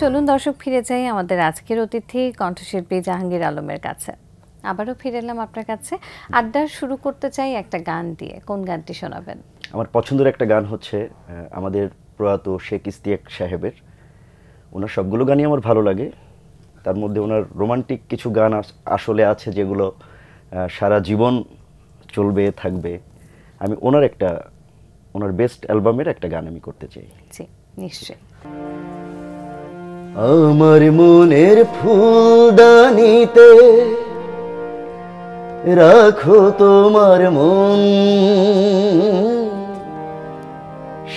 চলুন দর্শক ফিরে যাই আমাদের আজকের অতিথি কণ্ঠশিল্পী জাহাঙ্গীর আলমের কাছে। আবারও ফিরে এলাম আপনার কাছে। আড্ডা শুরু করতে চাই একটা গান দিয়ে। কোন গানটি শোনাবেন? আমার পছন্দের একটা গান হচ্ছে আমাদের প্রয়াত শেখ ইশতিয়াক সাহেবের। ওনার সবগুলো গানই আমার ভালো লাগে। তার মধ্যে ওনার রোমান্টিক কিছু গান আসলে আছে যেগুলো সারা জীবন চলবে থাকবে। আমি ওনার বেস্ট অ্যালবামের একটা গান আমি করতে চাই। জি, নিশ্চয়ই। আমার মনের ফুলদানিতে রাখো তোমার মন,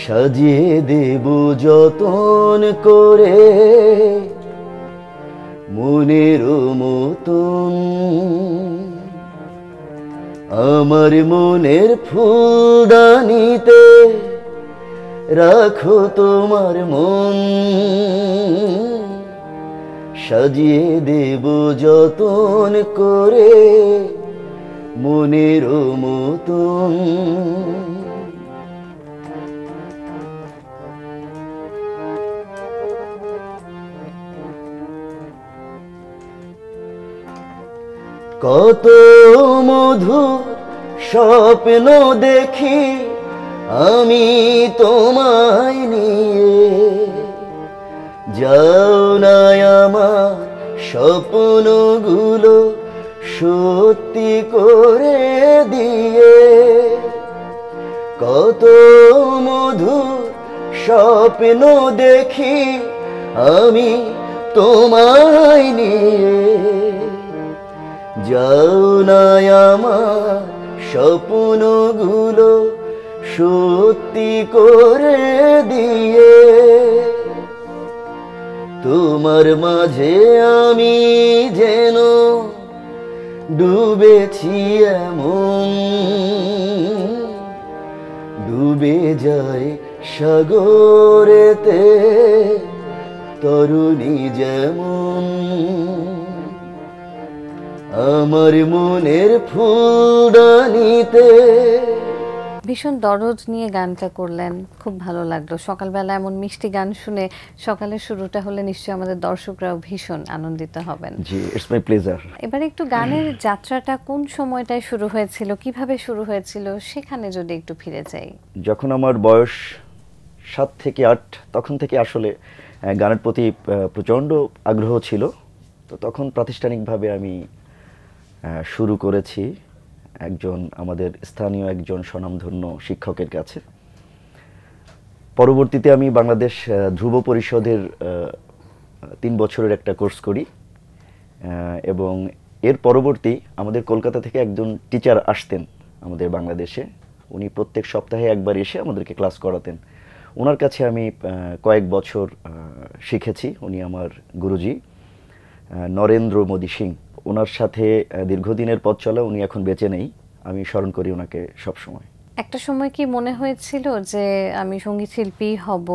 সাজিয়ে দেব যতন করে মনের মতন। আমার মনের ফুলদানিতে রাখো তোমার মন, সাজিয়ে দেব যতন করে মনের মতন। কত মধুর স্বপ্ন দেখি আমি তোমায় নিয়ে, যাও না আমার স্বপ্নগুলো সত্যি করে দিয়ে। কত মধুর স্বপ্ন দেখি আমি তোমায় নিয়ে, যাও না আমার স্বপ্নগুলো সত্যি করে দিয়ে। তোমার মাঝে আমি যেন ডুবেছি এমন, ডুবে যায় সাগরেতে তরুণী যেমন। আমার মনের ফুলদানিতে। ভীষণ দরদ নিয়ে গানটা করলেন, খুব ভালো লাগলো। সকালবেলা এমন মিষ্টি গান শুনে সকালের শুরুটা হলে নিশ্চয়ই আমাদের দর্শকরাও ভীষণ আনন্দিত হবেন। জি, ইটস মাই প্লেজার। এবার একটু গানের যাত্রাটা কোন সময়টায় শুরু হয়েছিল, কিভাবে শুরু হয়েছিল, সেখানে যদি একটু ফিরে যাই। যখন আমার বয়স 7 থেকে 8, তখন থেকে আসলে গানের প্রতি প্রচণ্ড আগ্রহ ছিল। তো তখন প্রাতিষ্ঠানিকভাবে আমি শুরু করেছি আমাদের স্থানীয় একজন স্বনামধন্য শিক্ষকের কাছে। পরবর্তীতে আমি বাংলাদেশ ধ্রুব পরিষদের 3 বছরের একটা কোর্স করি এবং এর পরবর্তী আমাদের কলকাতা থেকে একজন টিচার আসতেন আমাদের বাংলাদেশে। উনি প্রত্যেক সপ্তাহে একবার এসে আমাদেরকে ক্লাস করাতেন। ওনার কাছে আমি কয়েক বছর শিখেছি। উনি আমার গুরুজি নরেন্দ্র মোদী সিং। ওনার সাথে দীর্ঘদিনের পথ চলা। উনি এখন বেঁচে নেই, আমি স্মরণ করি ওনাকে সবসময়। একটা সময় কি মনে হয়েছিল যে আমি সঙ্গীত শিল্পী হব,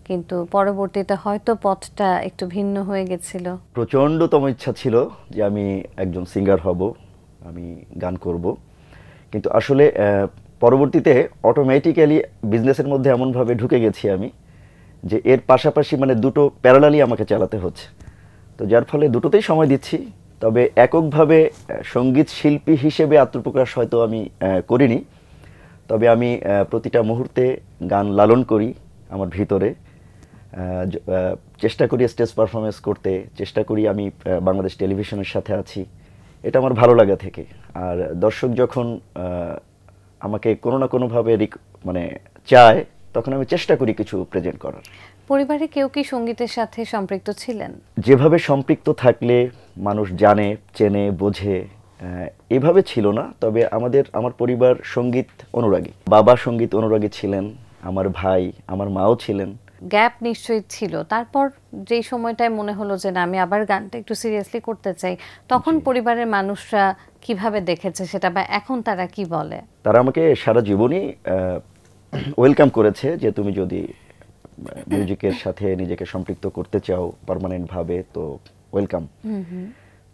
কিন্তু পরবর্তীতে হয়তো পথটা একটু ভিন্ন হয়ে গেছিল? প্রচণ্ডতম ইচ্ছা ছিল যে আমি একজন সিঙ্গার হব, আমি গান করব। কিন্তু আসলে পরবর্তীতে অটোমেটিক্যালি বিজনেসের মধ্যে এমনভাবে ঢুকে গেছি আমি যে এর পাশাপাশি মানে দুটো প্যারালালি আমাকে চালাতে হচ্ছে। তো যার ফলে দুটোতেই সময় দিচ্ছি। তবে এককভাবে সঙ্গীত শিল্পী হিসেবে আত্মপ্রকাশ হয়তো আমি করিনি। তবে আমি প্রতিটা মুহূর্তে গান লালন করি আমার ভিতরে। চেষ্টা করি স্টেজ পারফরমেন্স করতে, চেষ্টা করি। আমি বাংলাদেশ টেলিভিশনের সাথে আছি, এটা আমার ভালো লাগা থেকে। আর দর্শক যখন আমাকে কোনো না কোনোভাবে মানে চায়, তখন আমি চেষ্টা করি কিছু প্রেজেন্ট করার। পরিবারে কেউ কি সঙ্গীতের সাথে সম্পৃক্ত ছিলেন? যেভাবে সম্পৃক্ত থাকলে মানুষ জানে, চেনে, বোঝে, এভাবে ছিল না। তবে আমার পরিবার সঙ্গীত অনুরাগী। বাবা সঙ্গীত অনুরাগী ছিলেন, আমার ভাই, আমার মাও ছিলেন। গ্যাপ নিশ্চয়ই ছিল। তারপর যেই সময়টায় মনে হলো যে না, আমি আবার গানটা একটু সিরিয়াসলি করতে চাই, তখন পরিবারের মানুষরা কিভাবে দেখেছে সেটা, বা এখন তারা কি বলে? তারা আমাকে সারা জীবনই ওয়েলকাম করেছে যে তুমি যদি মিউজিকের সাথে নিজেকে সম্পৃক্ত করতে চাও পার্মানেন্ট ভাবে, তো ওয়েলকাম।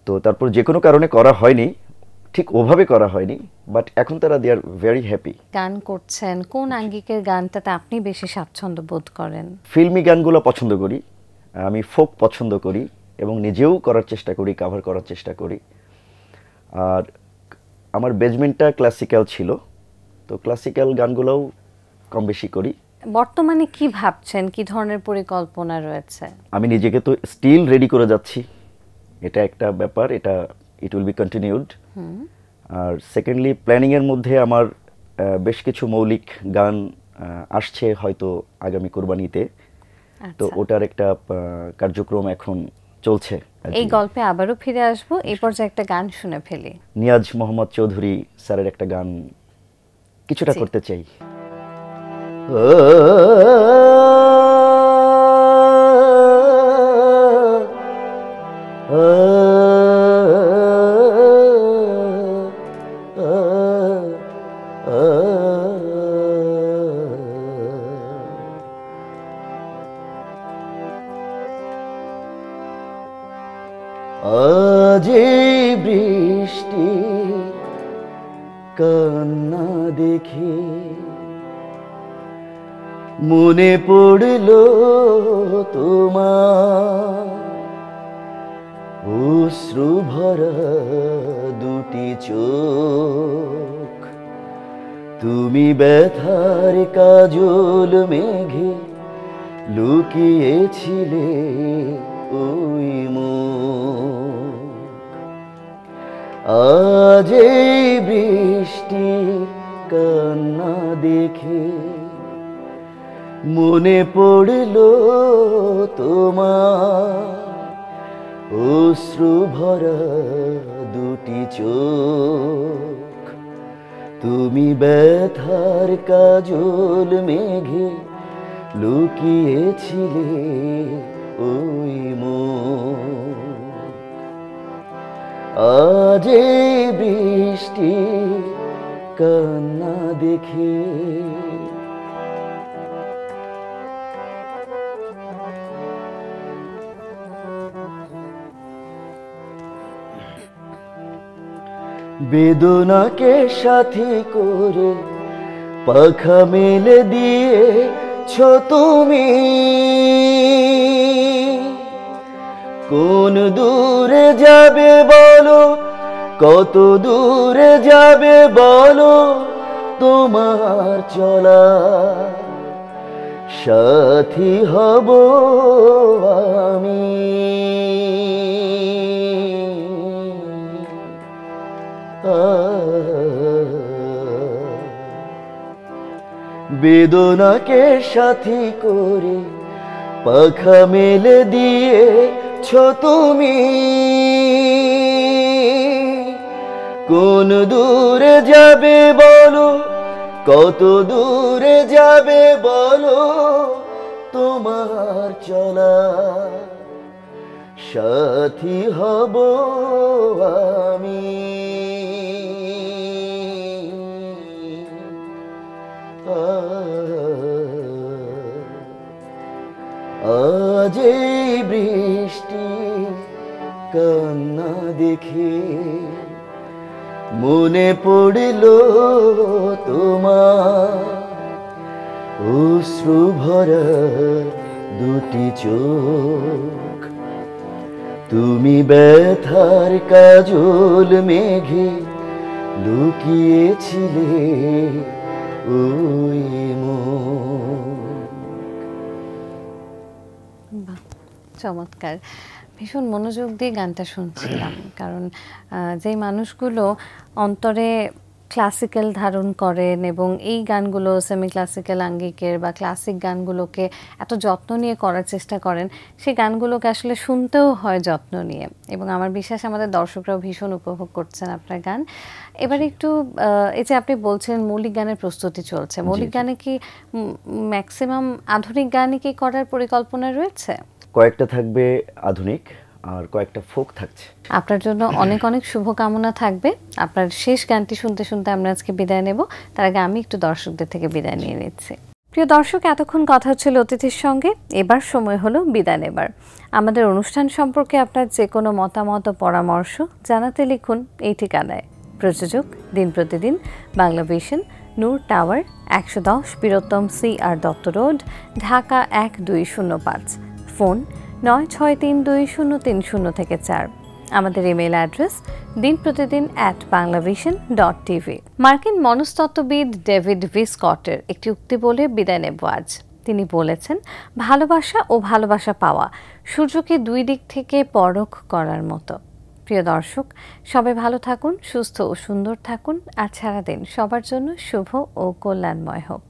তো তারপর যে কোনো কারণে করা হয়নি, ঠিক ওভাবে করা হয়নি, বাট এখন তারা দে আর ভেরি হ্যাপি। গান করছেন, কোন আঙ্গিকের গানটাতে আপনি বেশি স্বাচ্ছন্দ্য বোধ করেন? ফিল্মি গানগুলো পছন্দ করি, আমি ফোক পছন্দ করি এবং নিজেও করার চেষ্টা করি, কভার করার চেষ্টা করি। আর আমার বেজমেন্টটা ক্লাসিক্যাল ছিল, তো ক্লাসিক্যাল গানগুলোও কম বেশি করি। বর্তমানে কি ভাবছেন, কি ধরনের পরিকল্পনা রয়েছে? আমি নিজেকে তো স্টিল রেডি করে যাচ্ছি, এটা একটা ব্যাপার, এটা ইট উইল বি কন্টিনিউড। আর সেকেন্ডলি প্ল্যানিংয়ের মধ্যে আমার বেশ কিছু মৌলিক গান আসছে হয়তো আগামী কোরবানিতে, তো ওটার একটা কার্যক্রম এখন চলছে। এই গল্পে আবারও ফিরে আসবো, এই পর্যায়ে একটা গান শুনে ফেলি। নিয়াজ মোহাম্মদ চৌধুরী স্যারের একটা গান কিছুটা করতে চাই। আজ বৃষ্টি কান্না দেখে মনে পড়ল তোমার অশ্রু ভরা দুটি চোখ, তুমি ব্যথার কাজল মেঘে লুকিয়েছিলে ওই মুখ। আজ বৃষ্টি কান্না দেখে মনে পড়ল তোমার অশ্রু ভরা দুটি চোখ, তুমি ব্যথার কাজল মেঘে লুকিয়েছিলে ওই মুখ। আজ বৃষ্টি কান্না দেখে বেদনাকে সাথী করে পাখা মেলে দিয়েছ তুমি, কোন দূরে যাবে বলো, কত দূরে যাবে বলো, তোমার চলা সাথী হব আমি। বেদনাকে সাথী করে পাখা মেলে দিয়েছ তুমি, কোন দূরে যাবে বলো, কত দূরে যাবে বলো, তোমার চলা সাথী হব আমি। আজ বৃষ্টি কান্না দেখে মনে পড়ল তোমার অশ্রু ভরা দুটি চোখ, তুমি ব্যথার কাজল মেঘে লুকিয়েছিলে ওই চমৎকার, ভীষণ মনোযোগ দিয়ে গানটা শুনছিলাম, কারণ যেই মানুষগুলো অন্তরে ক্লাসিক্যাল ধারণ করেন এবং এই গানগুলো সেমি ক্লাসিক্যাল আঙ্গিকের বা ক্লাসিক গানগুলোকে এত যত্ন নিয়ে করার চেষ্টা করেন, সেই গানগুলোকে আসলে শুনতেও হয় যত্ন নিয়ে, এবং আমার বিশ্বাস আমাদের দর্শকরাও ভীষণ উপভোগ করছেন আপনার গান। এবার একটু এই যে আপনি বলছেন মৌলিক গানের প্রস্তুতি চলছে, মৌলিক গানে কি ম্যাক্সিমাম আধুনিক গানই কি করার পরিকল্পনা রয়েছে? কয়েকটা থাকবে আধুনিক আর কয়েকটা ফোক থাকছে। আপনার জন্য অনেক অনেক শুভকামনা থাকবে। আপনার শেষ গানটি শুনতে শুনতে আমরা আজকে বিদায় নেব, তার আগে আমি একটু দর্শকদের থেকে বিদায় নিয়ে নিচ্ছি। প্রিয় দর্শক, এতক্ষণ কথা হচ্ছিল অতিথির সঙ্গে, এবার সময় হলো বিদায় নেবার। আমাদের অনুষ্ঠান সম্পর্কে আপনার যে কোনো মতামত ও পরামর্শ জানাতে লিখুন এই ঠিকানায়। প্রযোজক দিন প্রতিদিন, Bangla Vision, Noor tower, 110 Birottam CR Dutta road, Dhaka 1205। Phone 96320303 আমাদের ইমেল অ্যাড্রেস dinprotidin@banglavision.tv। মার্কিন মনস্তত্ত্ববিদ ডেভিড ভি স্কটের একটি উক্তি বলে বিদায় নেব আজ। তিনি বলেছেন, ভালোবাসা ও ভালোবাসা পাওয়া সূর্যকে দুই দিক থেকে পরখ করার মতো। প্রিয় দর্শক, সবাই ভালো থাকুন, সুস্থ ও সুন্দর থাকুন, আর সারাদিন সবার জন্য শুভ ও কল্যাণময় হোক।